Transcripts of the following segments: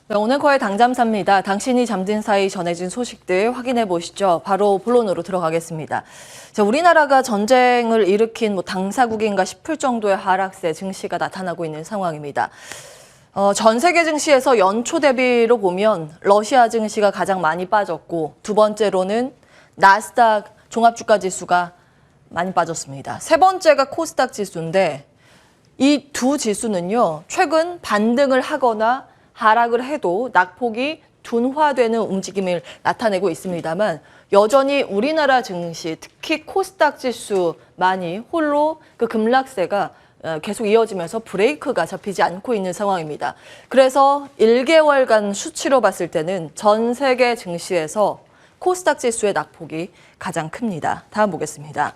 네, 오늘 거의 당잠사입니다. 당신이 잠든 사이 전해진 소식들 확인해 보시죠. 바로 본론으로 들어가겠습니다. 자, 우리나라가 전쟁을 일으킨 당사국인가 싶을 정도의 하락세 증시가 나타나고 있는 상황입니다. 전 세계 증시에서 연초 대비로 보면 러시아 증시가 가장 많이 빠졌고 두 번째로는 나스닥 종합주가 지수가 많이 빠졌습니다. 세 번째가 코스닥 지수인데 이 두 지수는요, 최근 반등을 하거나 하락을 해도 낙폭이 둔화되는 움직임을 나타내고 있습니다만 여전히 우리나라 증시, 특히 코스닥 지수만이 홀로 그 급락세가 계속 이어지면서 브레이크가 잡히지 않고 있는 상황입니다. 그래서 1개월간 수치로 봤을 때는 전 세계 증시에서 코스닥 지수의 낙폭이 가장 큽니다. 다음 보겠습니다.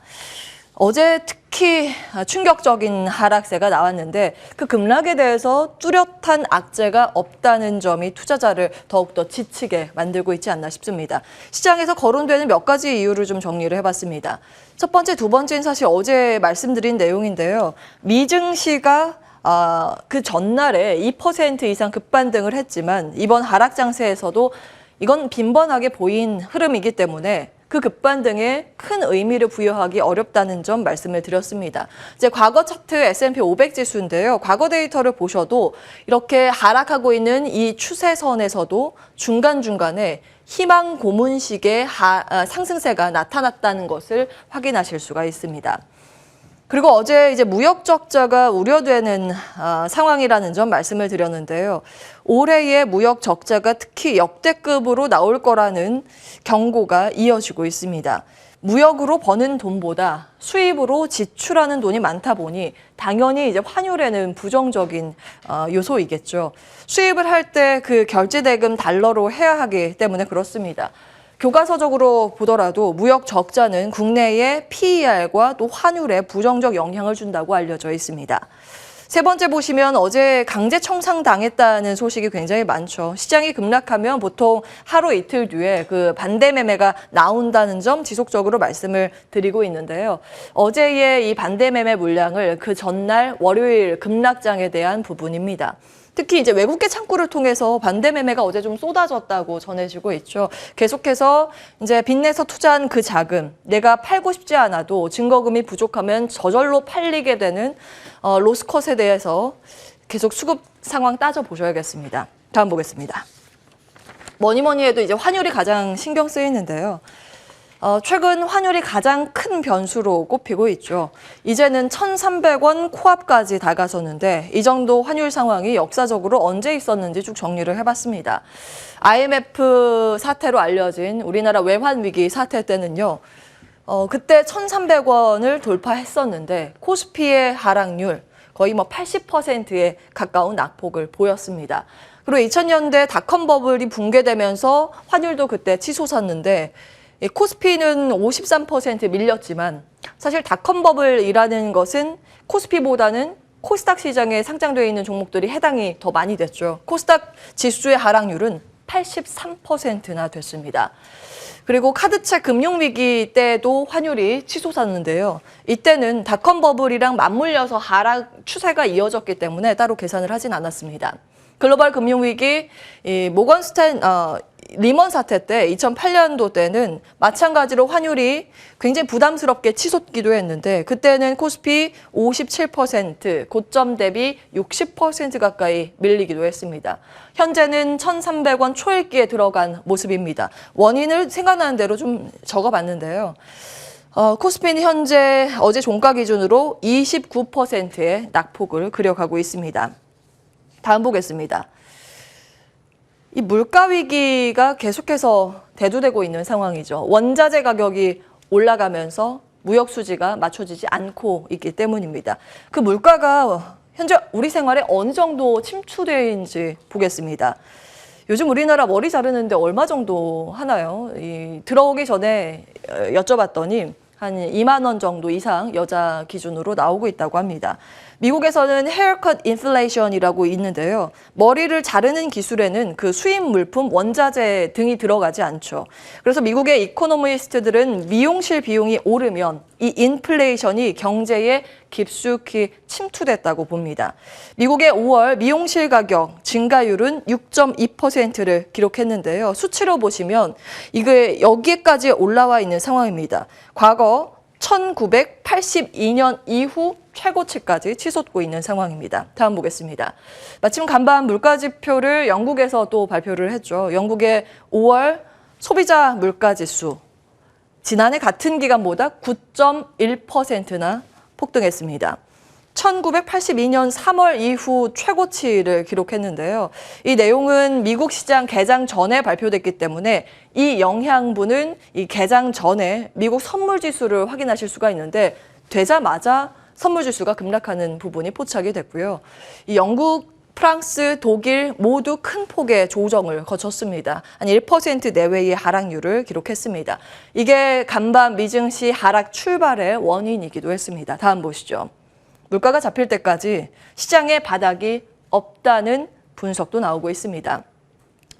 어제 특히 충격적인 하락세가 나왔는데 그 급락에 대해서 뚜렷한 악재가 없다는 점이 투자자를 더욱더 지치게 만들고 있지 않나 싶습니다. 시장에서 거론되는 몇 가지 이유를 좀 정리를 해봤습니다. 첫 번째, 두 번째는 사실 어제 말씀드린 내용인데요. 미증시가 그 전날에 2% 이상 급반등을 했지만 이번 하락 장세에서도 이건 빈번하게 보인 흐름이기 때문에 그 급반등에 큰 의미를 부여하기 어렵다는 점 말씀을 드렸습니다. 이제 과거 차트 S&P 500 지수인데요. 과거 데이터를 보셔도 이렇게 하락하고 있는 이 추세선에서도 중간중간에 희망 고문식의 상승세가 나타났다는 것을 확인하실 수가 있습니다. 그리고 어제 이제 무역 적자가 우려되는 상황이라는 점 말씀을 드렸는데요. 올해의 무역 적자가 특히 역대급으로 나올 거라는 경고가 이어지고 있습니다. 무역으로 버는 돈보다 수입으로 지출하는 돈이 많다 보니 당연히 이제 환율에는 부정적인 요소이겠죠. 수입을 할 때 그 결제 대금 달러로 해야 하기 때문에 그렇습니다. 교과서적으로 보더라도 무역 적자는 국내의 PER과 또 환율에 부정적 영향을 준다고 알려져 있습니다. 세 번째 보시면 어제 강제 청산당했다는 소식이 굉장히 많죠. 시장이 급락하면 보통 하루 이틀 뒤에 그 반대 매매가 나온다는 점 지속적으로 말씀을 드리고 있는데요. 어제의 이 반대 매매 물량을 그 전날 월요일 급락장에 대한 부분입니다. 특히 이제 외국계 창구를 통해서 반대 매매가 어제 좀 쏟아졌다고 전해지고 있죠. 계속해서 이제 빚내서 투자한 그 자금, 내가 팔고 싶지 않아도 증거금이 부족하면 저절로 팔리게 되는 로스컷에 대해서 계속 수급 상황 따져보셔야겠습니다. 다음 보겠습니다. 뭐니 해도 이제 환율이 가장 신경 쓰이는데요. 최근 환율이 가장 큰 변수로 꼽히고 있죠. 이제는 1,300원 코앞까지 다가섰는데 이 정도 환율 상황이 역사적으로 언제 있었는지 쭉 정리를 해봤습니다. IMF 사태로 알려진 우리나라 외환위기 사태 때는요. 그때 1,300원을 돌파했었는데 코스피의 하락률 거의 80%에 가까운 낙폭을 보였습니다. 그리고 2000년대 닷컴 버블이 붕괴되면서 환율도 그때 치솟았는데 코스피는 53% 밀렸지만 사실 닷컴 버블이라는 것은 코스피보다는 코스닥 시장에 상장되어 있는 종목들이 해당이 더 많이 됐죠. 코스닥 지수의 하락률은 83%나 됐습니다. 그리고 카드채 금융위기 때도 환율이 치솟았는데요. 이때는 닷컴 버블이랑 맞물려서 하락 추세가 이어졌기 때문에 따로 계산을 하진 않았습니다. 글로벌 금융위기, 리먼 사태 때 2008년도 때는 마찬가지로 환율이 굉장히 부담스럽게 치솟기도 했는데 그때는 코스피 57%, 고점 대비 60% 가까이 밀리기도 했습니다. 현재는 1,300원 초읽기에 들어간 모습입니다. 원인을 생각나는 대로 좀 적어봤는데요. 코스피는 현재 어제 종가 기준으로 29%의 낙폭을 그려가고 있습니다. 다음 보겠습니다. 이 물가 위기가 계속해서 대두되고 있는 상황이죠. 원자재 가격이 올라가면서 무역 수지가 맞춰지지 않고 있기 때문입니다. 그 물가가 현재 우리 생활에 어느 정도 침투되어 있는지 보겠습니다. 요즘 우리나라 머리 자르는데 얼마 정도 하나요? 들어오기 전에 여쭤봤더니 한 2만 원 정도 이상 여자 기준으로 나오고 있다고 합니다. 미국에서는 헤어컷 인플레이션이라고 있는데요. 머리를 자르는 기술에는 그 수입 물품, 원자재 등이 들어가지 않죠. 그래서 미국의 이코노미스트들은 미용실 비용이 오르면 이 인플레이션이 경제에 깊숙이 침투됐다고 봅니다. 미국의 5월 미용실 가격 증가율은 6.2%를 기록했는데요. 수치로 보시면 이게 여기까지 올라와 있는 상황입니다. 과거 1982년 이후 최고치까지 치솟고 있는 상황입니다. 다음 보겠습니다. 마침 간밤 물가지표를 영국에서 또 발표를 했죠. 영국의 5월 소비자 물가지수 지난해 같은 기간보다 9.1%나 폭등했습니다. 1982년 3월 이후 최고치를 기록했는데요. 이 내용은 미국 시장 개장 전에 발표됐기 때문에 이 영향분은 이 개장 전에 미국 선물 지수를 확인하실 수가 있는데 되자마자 선물 지수가 급락하는 부분이 포착이 됐고요. 이 영국, 프랑스, 독일 모두 큰 폭의 조정을 거쳤습니다. 한 1% 내외의 하락률을 기록했습니다. 이게 간밤 미증시 하락 출발의 원인이기도 했습니다. 다음 보시죠. 물가가 잡힐 때까지 시장에 바닥이 없다는 분석도 나오고 있습니다.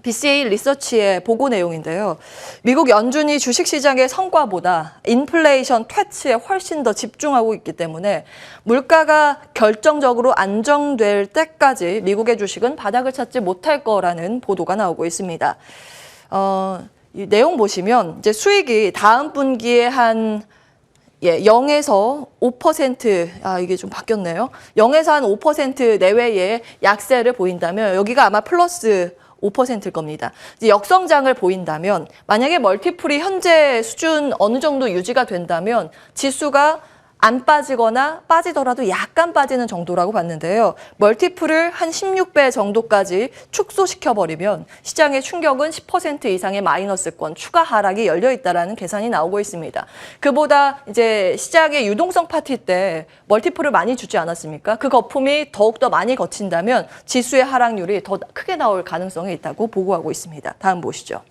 BCA 리서치의 보고 내용인데요. 미국 연준이 주식시장의 성과보다 인플레이션 퇴치에 훨씬 더 집중하고 있기 때문에 물가가 결정적으로 안정될 때까지 미국의 주식은 바닥을 찾지 못할 거라는 보도가 나오고 있습니다. 이 내용 보시면 이제 수익이 다음 분기에 한 0에서 5%, 이게 좀 바뀌었네요. 0에서 한 5% 내외의 약세를 보인다면 여기가 아마 플러스 5%일 겁니다. 이제 역성장을 보인다면 만약에 멀티플이 현재 수준 어느 정도 유지가 된다면 지수가 안 빠지거나 빠지더라도 약간 빠지는 정도라고 봤는데요. 멀티플을 한 16배 정도까지 축소시켜버리면 시장의 충격은 10% 이상의 마이너스권 추가 하락이 열려 있다라는 계산이 나오고 있습니다. 그보다 이제 시장의 유동성 파티 때 멀티플을 많이 주지 않았습니까? 그 거품이 더욱더 많이 거친다면 지수의 하락률이 더 크게 나올 가능성이 있다고 보고하고 있습니다. 다음 보시죠.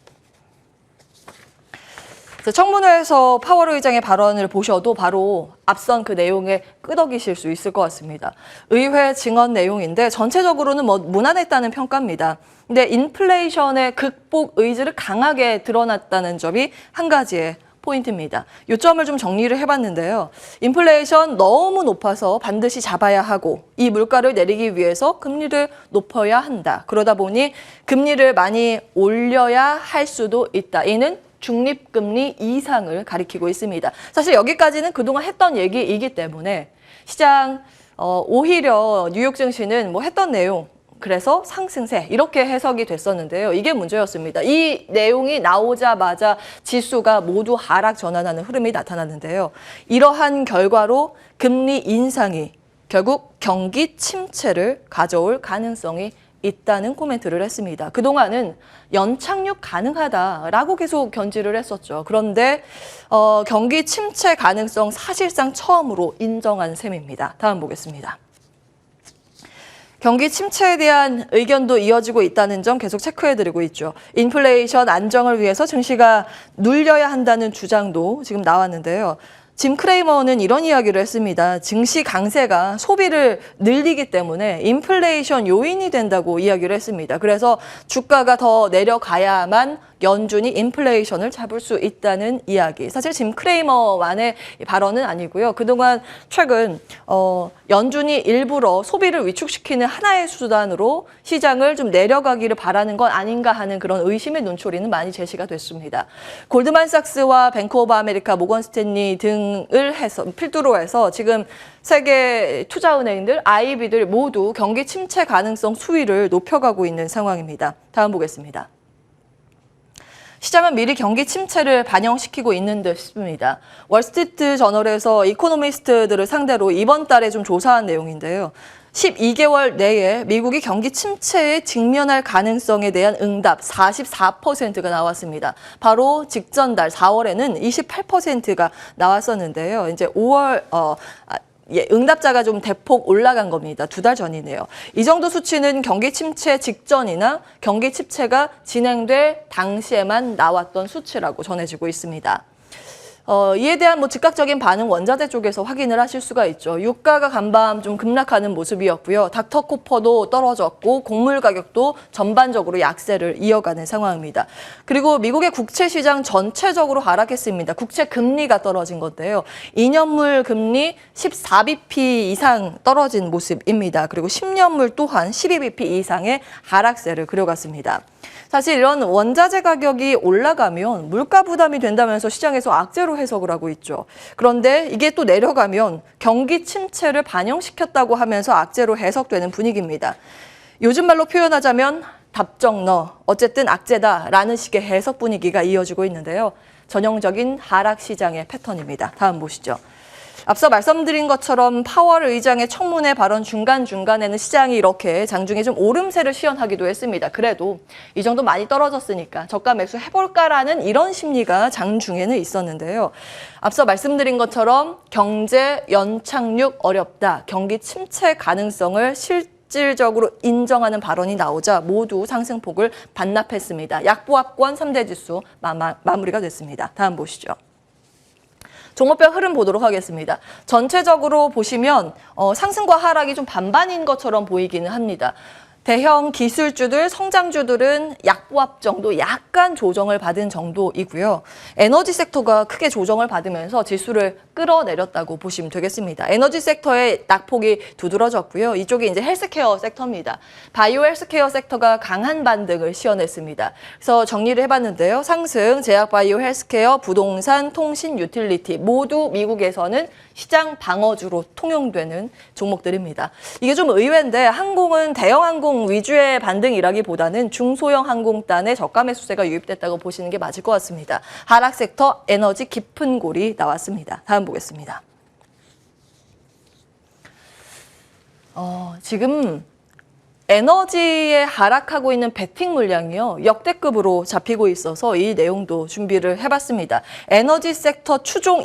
청문회에서 파월 의장의 발언을 보셔도 바로 앞선 그 내용에 끄덕이실 수 있을 것 같습니다. 의회 증언 내용인데 전체적으로는 무난했다는 평가입니다. 근데 인플레이션의 극복 의지를 강하게 드러났다는 점이 한 가지의 포인트입니다. 이 점을 좀 정리를 해봤는데요. 인플레이션 너무 높아서 반드시 잡아야 하고 이 물가를 내리기 위해서 금리를 높여야 한다. 그러다 보니 금리를 많이 올려야 할 수도 있다. 이는 중립금리 이상을 가리키고 있습니다. 사실 여기까지는 그동안 했던 얘기이기 때문에 시장 오히려 뉴욕 증시는 했던 내용 그래서 상승세 이렇게 해석이 됐었는데요. 이게 문제였습니다. 이 내용이 나오자마자 지수가 모두 하락 전환하는 흐름이 나타났는데요. 이러한 결과로 금리 인상이 결국 경기 침체를 가져올 가능성이 있다는 코멘트를 했습니다. 그동안은 연착륙 가능하다라고 계속 견지를 했었죠. 그런데 경기 침체 가능성 사실상 처음으로 인정한 셈입니다. 다음 보겠습니다. 경기 침체에 대한 의견도 이어지고 있다는 점 계속 체크해드리고 있죠. 인플레이션 안정을 위해서 증시가 눌려야 한다는 주장도 지금 나왔는데요. 짐 크레이머는 이런 이야기를 했습니다. 증시 강세가 소비를 늘리기 때문에 인플레이션 요인이 된다고 이야기를 했습니다. 그래서 주가가 더 내려가야만 연준이 인플레이션을 잡을 수 있다는 이야기. 사실 짐 크레이머만의 발언은 아니고요. 그동안 최근 연준이 일부러 소비를 위축시키는 하나의 수단으로 시장을 좀 내려가기를 바라는 건 아닌가 하는 그런 의심의 눈초리는 많이 제시가 됐습니다. 골드만삭스와 뱅크 오브 아메리카, 모건 스탠리 등을 필두로 해서 지금 세계 투자은행들, IB들 모두 경기 침체 가능성 수위를 높여가고 있는 상황입니다. 다음 보겠습니다. 시장은 미리 경기 침체를 반영시키고 있는 듯 싶습니다. 월스트리트 저널에서 이코노미스트들을 상대로 이번 달에 좀 조사한 내용인데요. 12개월 내에 미국이 경기 침체에 직면할 가능성에 대한 응답 44%가 나왔습니다. 바로 직전 달 4월에는 28%가 나왔었는데요. 이제 5월 응답자가 좀 대폭 올라간 겁니다. 2달 전이네요. 이 정도 수치는 경기 침체 직전이나 경기 침체가 진행될 당시에만 나왔던 수치라고 전해지고 있습니다. 이에 대한 즉각적인 반응 원자재 쪽에서 확인을 하실 수가 있죠. 유가가 간밤 좀 급락하는 모습이었고요. 닥터코퍼도 떨어졌고 곡물 가격도 전반적으로 약세를 이어가는 상황입니다. 그리고 미국의 국채 시장 전체적으로 하락했습니다. 국채 금리가 떨어진 건데요. 2년물 금리 14bp 이상 떨어진 모습입니다. 그리고 10년물 또한 12bp 이상의 하락세를 그려갔습니다. 사실 이런 원자재 가격이 올라가면 물가 부담이 된다면서 시장에서 악재로 해석을 하고 있죠. 그런데 이게 또 내려가면 경기 침체를 반영시켰다고 하면서 악재로 해석되는 분위기입니다. 요즘 말로 표현하자면 답정너, 어쨌든 악재다라는 식의 해석 분위기가 이어지고 있는데요. 전형적인 하락 시장의 패턴입니다. 다음 보시죠. 앞서 말씀드린 것처럼 파월 의장의 청문회 발언 중간중간에는 시장이 이렇게 장중에 좀 오름세를 시연하기도 했습니다. 그래도 이 정도 많이 떨어졌으니까 저가 매수 해볼까라는 이런 심리가 장중에는 있었는데요. 앞서 말씀드린 것처럼 경제 연착륙 어렵다, 경기 침체 가능성을 실질적으로 인정하는 발언이 나오자 모두 상승폭을 반납했습니다. 약보합권 3대 지수 마무리가 됐습니다. 다음 보시죠. 종목별 흐름 보도록 하겠습니다. 전체적으로 보시면 상승과 하락이 좀 반반인 것처럼 보이기는 합니다. 대형 기술주들, 성장주들은 약보합 정도, 약간 조정을 받은 정도이고요. 에너지 섹터가 크게 조정을 받으면서 지수를 끌어내렸다고 보시면 되겠습니다. 에너지 섹터의 낙폭이 두드러졌고요. 이쪽이 이제 헬스케어 섹터입니다. 바이오 헬스케어 섹터가 강한 반등을 시연했습니다. 그래서 정리를 해봤는데요. 상승, 제약 바이오 헬스케어, 부동산, 통신, 유틸리티 모두 미국에서는 시장 방어주로 통용되는 종목들입니다. 이게 좀 의외인데 항공은 대형 항공 위주의 반등이라기보다는 중소형 항공단의 저가 매수세가 유입됐다고 보시는 게 맞을 것 같습니다. 하락 섹터 에너지 깊은 골이 나왔습니다. 다음 보겠습니다. 지금 에너지에 하락하고 있는 베팅 물량이요. 역대급으로 잡히고 있어서 이 내용도 준비를 해봤습니다. 에너지 섹터 추종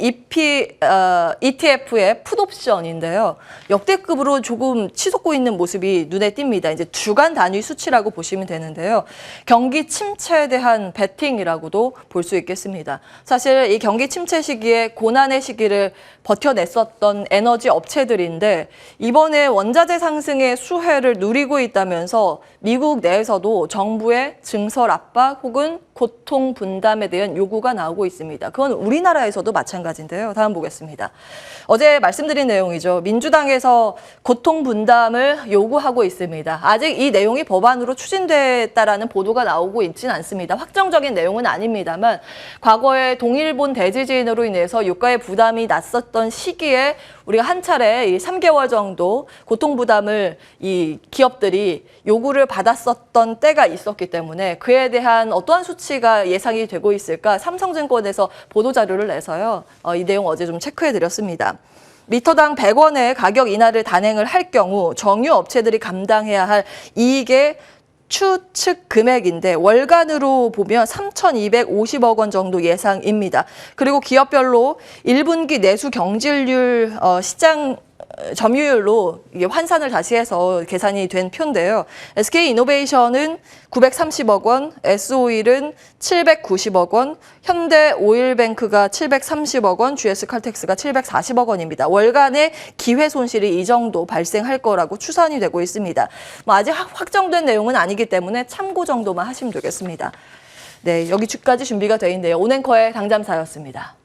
ETF의 풋옵션인데요. 역대급으로 조금 치솟고 있는 모습이 눈에 띕니다. 이제 주간 단위 수치라고 보시면 되는데요. 경기 침체에 대한 베팅이라고도 볼 수 있겠습니다. 사실 이 경기 침체 시기에 고난의 시기를 버텨냈었던 에너지 업체들인데 이번에 원자재 상승의 수혜를 누리고 있다면서 미국 내에서도 정부의 증설 압박 혹은 고통 분담에 대한 요구가 나오고 있습니다. 그건 우리나라에서도 마찬가지인데요. 다음 보겠습니다. 어제 말씀드린 내용이죠. 민주당에서 고통 분담을 요구하고 있습니다. 아직 이 내용이 법안으로 추진됐다라는 보도가 나오고 있지는 않습니다. 확정적인 내용은 아닙니다만 과거에 동일본 대지진으로 인해서 유가의 부담이 났었던 시기에 우리가 한 차례 3개월 정도 고통 부담을 이 기업들이 요구를 받았었던 때가 있었기 때문에 그에 대한 어떠한 수치가 예상이 되고 있을까 삼성증권에서 보도자료를 내서요. 이 내용 어제 좀 체크해드렸습니다. 리터당 100원의 가격 인하를 단행을 할 경우 정유 업체들이 감당해야 할 이익의 추측 금액인데 월간으로 보면 3,250억 원 정도 예상입니다. 그리고 기업별로 1분기 내수 경질률 시장 점유율로 이게 환산을 다시 해서 계산이 된 표인데요. SK이노베이션은 930억 원, SO일은 790억 원, 현대오일뱅크가 730억 원, GS칼텍스가 740억 원입니다. 월간의 기회 손실이 이 정도 발생할 거라고 추산이 되고 있습니다. 아직 확정된 내용은 아니기 때문에 참고 정도만 하시면 되겠습니다. 네, 여기 주까지 준비가 되어 있는데요. 온앵커의 당잠사였습니다.